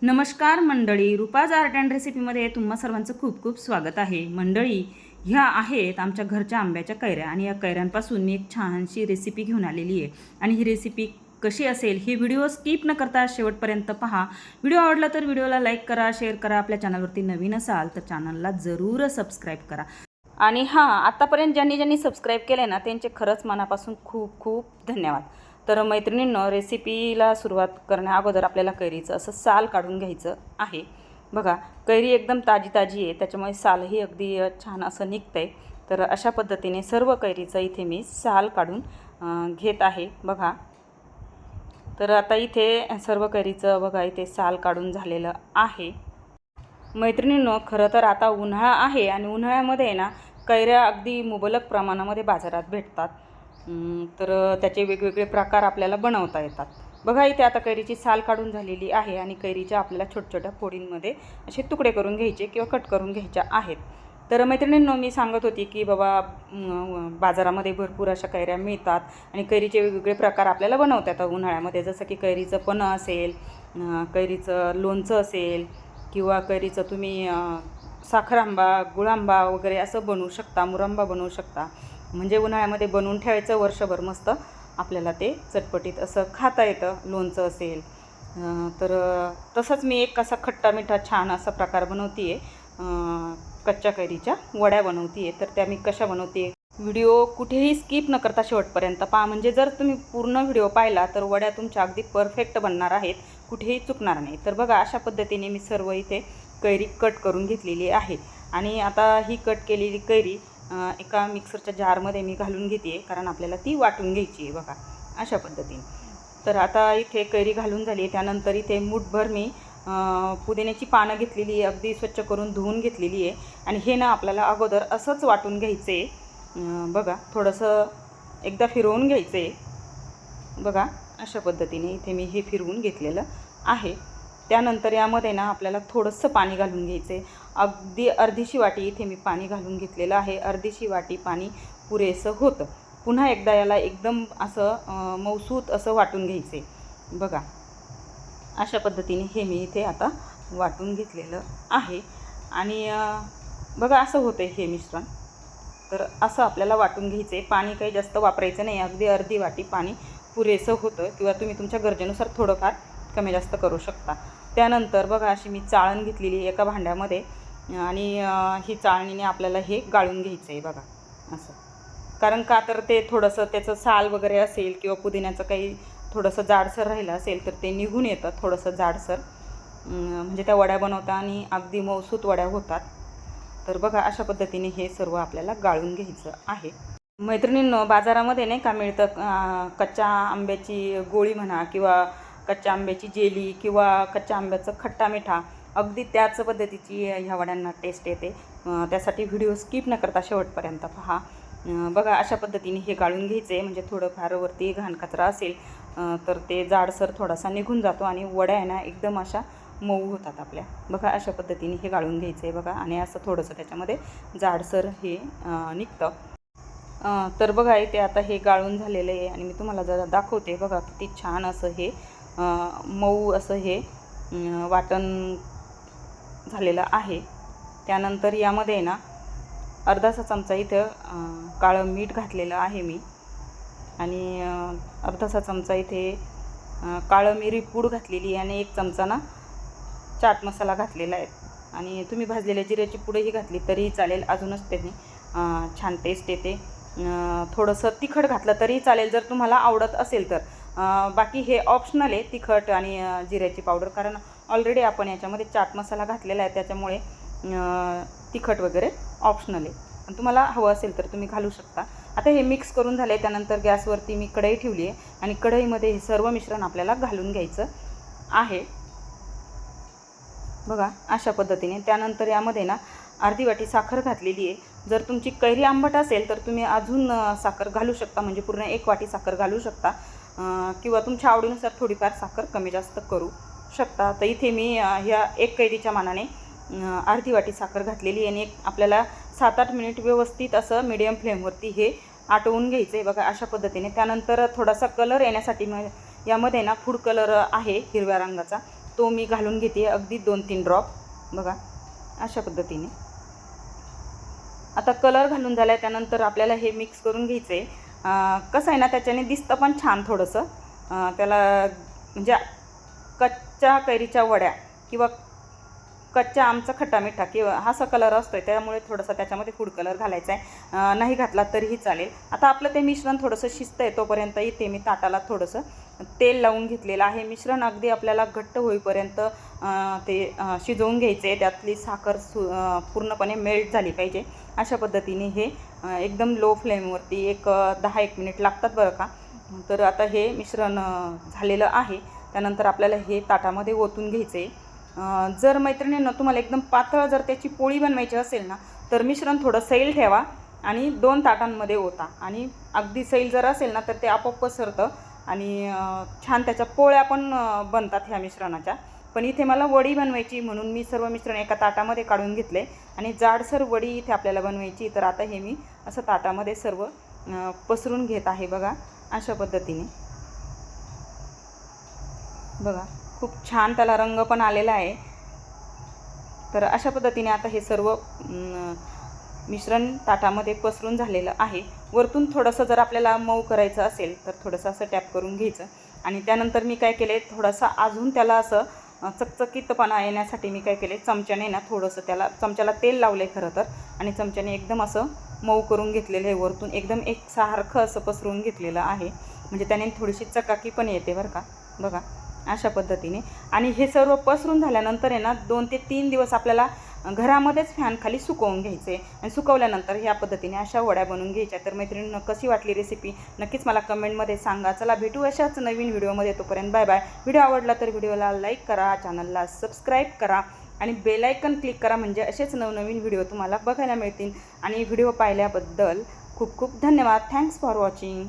नमस्कार मंडळी, रुपाज art and रेसिपीमध्ये तुम्हा सर्वांचं खूप खूप स्वागत आहे. मंडळी, ह्या आहेत आमच्या घरच्या आंब्याच्या कैऱ्या आणि या कैऱ्यांपासून मी एक छानशी रेसिपी घेऊन आलेली आहे. आणि ही रेसिपी कशी असेल ही व्हिडिओ स्किप न करता शेवटपर्यंत पहा. व्हिडिओ आवडला तर व्हिडिओला लाईक करा, शेअर करा. आपल्या चॅनलवरती नवीन असाल तर चॅनलला जरूर सबस्क्राईब करा. आणि हां, आत्तापर्यंत ज्यांनी सबस्क्राईब केले ना त्यांचे खरंच मनापासून खूप खूप धन्यवाद. तर मैत्रिणींनो, रेसिपीला सुरुवात करण्या अगोदर आपल्याला कैरीचं असं साल काढून घ्यायचं आहे. बघा, कैरी एकदम ताजी ताजी आहे, त्याच्यामुळे सालही अगदी छान असं निघतं आहे. तर अशा पद्धतीने सर्व कैरीचं इथे मी साल काढून घेत आहे. बघा, तर आता इथे सर्व कैरीचं बघा इथे साल काढून झालेलं आहे. मैत्रिणींनो, खरं तर आता उन्हाळा आहे आणि उन्हाळ्यामध्ये ना कैऱ्या अगदी मुबलक प्रमाणामध्ये बाजारात भेटतात. तर त्याचे वेगवेगळे प्रकार आपल्याला बनवता येतात. बघा, इथे आता कैरीची साल काढून झालेली आहे आणि कैरीच्या आपल्याला छोट्या छोट्या फोडींमध्ये असे तुकडे करून घ्यायचे किंवा कट करून घ्यायच्या आहेत. तर मैत्रिणींनो, मी सांगत होती की बाबा बाजारामध्ये भरपूर अशा कैऱ्या मिळतात आणि कैरीचे वेगवेगळे प्रकार आपल्याला बनवता येतात उन्हाळ्यामध्ये. जसं की कैरीचं पन्हं असेल, कैरीचं लोणचं असेल किंवा कैरीचं तुम्ही साखर आंबा, गुळ आंबा वगैरे असं बनवू शकता, मुरंबा बनवू शकता. म्हणजे उन्हाळ्यामध्ये बनवून ठेवायचं वर्षभर, मस्त आपल्याला ते चटपटीत असं खाता येतं. लोणचं असेल तर तसंच मी एक असा खट्टा मिठा छान असा प्रकार बनवते आहे. कच्च्या कैरीच्या वड्या बनवते आहे. तर त्या मी कशा बनवते, व्हिडिओ कुठेही स्किप न करता शेवटपर्यंत पहा. म्हणजे जर तुम्ही पूर्ण व्हिडिओ पाहिला तर वड्या तुमच्या अगदी परफेक्ट बनणार आहेत, कुठेही चुकणार नाही. तर बघा, अशा पद्धतीने मी सर्व इथे कैरी कट करून घेतलेली आहे. आणि आता ही कट केलेली कैरी एका मिक्सरच्या जारमध्ये मी घालून घेते आहे, कारण आपल्याला ती वाटून घ्यायची आहे. बघा, अशा पद्धतीने. तर आता इथे कैरी घालून झाली. त्यानंतर इथे मूठभर मी पुदिन्याची पानं घेतलेली आहे, अगदी स्वच्छ करून धुवून घेतलेली आहे. आणि हे ना आपल्याला अगोदर असंच वाटून घ्यायचं आहे. बघा, थोडंसं एकदा फिरवून घ्यायचं आहे. बघा, अशा पद्धतीने इथे मी हे फिरवून घेतलेलं आहे. त्यानंतर यामध्ये ना आपल्याला थोडंसं पाणी घालून घ्यायचं आहे. अगदी अर्धीशी वाटी इथे मी पाणी घालून घेतलेलं आहे. अर्धीशी वाटी पाणी पुरेसं होतं. पुन्हा एकदा याला एकदम असं मऊसूत असं वाटून घ्यायचं आहे. बघा, अशा पद्धतीने हे मी इथे आता वाटून घेतलेलं आहे. आणि बघा, असं होतं आहे हे मिश्रण. तर असं आपल्याला वाटून घ्यायचं आहे. पाणी काही जास्त वापरायचं नाही, अगदी अर्धी वाटी पाणी पुरेसं होतं. किंवा तुम्ही तुमच्या गरजेनुसार थोडंफार कमी जास्त करू शकता. त्यानंतर बघा, अशी मी चाळण घेतलेली एका भांड्यामध्ये आणि ही चाळणीने आपल्याला हे गाळून घ्यायचं आहे. बघा, असं. कारण का तर ते थोडंसं त्याचं साल वगैरे असेल किंवा पुदिन्याचं काही थोडंसं जाडसर राहिलं असेल तर ते निघून येतं थोडंसं जाडसर. म्हणजे त्या वड्या बनवता आणि अगदी मऊसूत वड्या होतात. तर बघा, अशा पद्धतीने हे सर्व आपल्याला गाळून घ्यायचं आहे. मैत्रिणींनो, बाजारामध्ये नाही का मिळतं कच्च्या आंब्याची गोळी म्हणा किंवा कच्च्या आंब्याची जेली किंवा कच्च्या आंब्याचं खट्टा मिठा, अगदी त्याच पद्धतीची ह्या वड्यांना टेस्ट येते. त्यासाठी व्हिडिओ स्किप न करता शेवटपर्यंत पहा. बघा, अशा पद्धतीने हे गाळून घ्यायचं आहे. म्हणजे थोडंफार वरती घाण कचरा असेल तर ते जाडसर थोडासा निघून जातो आणि वड्या आहे ना एकदम अशा मऊ होतात आपल्या. बघा, अशा पद्धतीने हे गाळून घ्यायचं आहे. बघा, आणि असं थोडंसं त्याच्यामध्ये जाडसर हे निघतं. तर बघा, इथे आता हे गाळून झालेलं आहे आणि मी तुम्हाला जरा दाखवते. बघा, किती छान असं हे मऊ असं हे वाटण झालेलं आहे. त्यानंतर यामध्ये ना अर्धासा चमचा इथं काळं मीठ घातलेलं आहे मी. आणि अर्धासा चमचा इथे काळं मिरी पूड घातलेली आहे. आणि 1 चमचा ना चाट मसाला घातलेला आहे. आणि तुम्ही भाजलेल्या जिऱ्याची पूडही घातली तरीही चालेल, अजूनच त्यांनी छान टेस्ट येते. थोडंसं तिखट घातलं तरीही चालेल जर तुम्हाला आवडत असेल तर. बाकी हे ऑप्शनल आहे, तिखट आणि जिऱ्याची पावडर, कारण ऑलरेडी आपण याच्यामध्ये चाट मसाला घातलेला आहे, त्याच्यामुळे तिखट वगैरे ऑप्शनल आहे. आणि तुम्हाला हवं असेल तर तुम्ही घालू शकता. आता हे मिक्स करून झालं आहे. त्यानंतर गॅसवरती मी कढई ठेवली आहे आणि कढईमध्ये हे सर्व मिश्रण आपल्याला घालून घ्यायचं आहे. बघा, अशा पद्धतीने. त्यानंतर यामध्ये ना अर्धी वाटी साखर घातलेली आहे. जर तुमची कैरी आंबट असेल तर तुम्ही अजून साखर घालू शकता, म्हणजे पूर्ण 1 वाटी साखर घालू शकता. किंवा तुमच्या आवडीनुसार थोडीफार साखर कमी जास्त करू शकता. तर इथे मी ह्या 1 कैरीच्या मानाने अर्धी वाटी साखर घातलेली आणि आपल्याला 7-8 मिनिट व्यवस्थित असं मीडियम फ्लेमवरती हे आटवून घ्यायचं आहे. बघा, अशा पद्धतीने. त्यानंतर थोडासा कलर येण्यासाठी यामध्ये ना फूड कलर आहे हिरव्या रंगाचा, तो मी घालून घेते अगदी 2-3 ड्रॉप बघा अशा पद्धतीने. आता कलर घालून झाला आहे त्यानंतर आपल्याला हे मिक्स करून घ्यायचं आहे. कसं आहे ना त्याच्याने दिसतं पण छान थोडंसं. त्याला म्हणजे कच्च्या कैरीच्या वड्या किंवा कच्च्या आमचा खट्टा मिठा किंवा हा असा कलर असतो आहे, त्यामुळे थोडंसं त्याच्यामध्ये फूड कलर घालायचा आहे. नाही घातला तरीही चालेल. आता आपलं ते मिश्रण थोडंसं शिजतं आहे तोपर्यंत इथे मी ताटाला थोडंसं तेल लावून घेतलेलं आहे. मिश्रण अगदी आपल्याला घट्ट होईपर्यंत ते शिजवून घ्यायचे आहे. त्यातली साखर पूर्णपणे मेल्ट झाली पाहिजे. अशा पद्धतीने हे एकदम लो फ्लेमवरती एक 10-1 मिनिट लागतात बरं का. तर आता हे मिश्रण झालेलं आहे. त्यानंतर आपल्याला हे ताटामध्ये ओतून घ्यायचं आहे. जर मैत्रिणींनो तुम्हाला एकदम पातळ जर त्याची पोळी बनवायची असेल ना तर मिश्रण थोडं सैल ठेवा आणि 2 ताटांमध्ये ओता. आणि अगदी सैल जर असेल ना तर ते आपोआप पसरतं आणि छान त्याच्या पोळ्या पण बनतात ह्या मिश्रणाच्या. पण इथे मला वडी बनवायची म्हणून मी सर्व मिश्रण एका ताटामध्ये काढून घेतले आणि जाडसर वडी इथे आपल्याला बनवायची. तर आता हे मी असं ताटामध्ये सर्व पसरून घेत आहे बघा अशा पद्धतीने. बघा खूप छान त्याला रंग पण आलेला आहे. तर अशा पद्धतीने आता हे सर्व मिश्रण ताटामध्ये पसरून झालेलं आहे. वरतून थोडंसं जर आपल्याला मऊ करायचं असेल तर थोडंसं असं टॅप करून घ्यायचं. आणि त्यानंतर मी काय केले थोडंसं अजून त्याला असं चकचकीतपणा येण्यासाठी मी काय केले चमच्याने ना थोडंसं त्याला चमच्याला तेल लावले खरं तर आणि चमच्याने एकदम असं मऊ करून घेतलेलं आहे. वरतून एकदम एकसारखं असं पसरून घेतलेलं आहे म्हणजे त्याने थोडीशी चकाकी पण येते बरं का. बघा अशा पद्धतीने. आणि हे सर्व पसरून झाल्यानंतर आहे ना 2 ते 3 दिवस आपल्याला घरामध्येच फॅन खाली सुकवून घ्यायचे आणि सुकवल्यानंतर ह्या पद्धतीने अशा वड्या बनवून घ्यायच्या. तर मैत्रिणींनो कशी वाटली रेसिपी नक्कीच मला कमेंटमध्ये सांगा. चला भेटू अशाच नवीन व्हिडिओमध्ये. तोपर्यंत बाय बाय. व्हिडिओ आवडला तर व्हिडिओला लाईक करा, चॅनलला सबस्क्राईब करा आणि बेल आयकन क्लिक करा म्हणजे असेच नवनवीन व्हिडिओ तुम्हाला बघायला मिळतील. आणि व्हिडिओ पाहिल्याबद्दल खूप खूप धन्यवाद. Thanks for watching.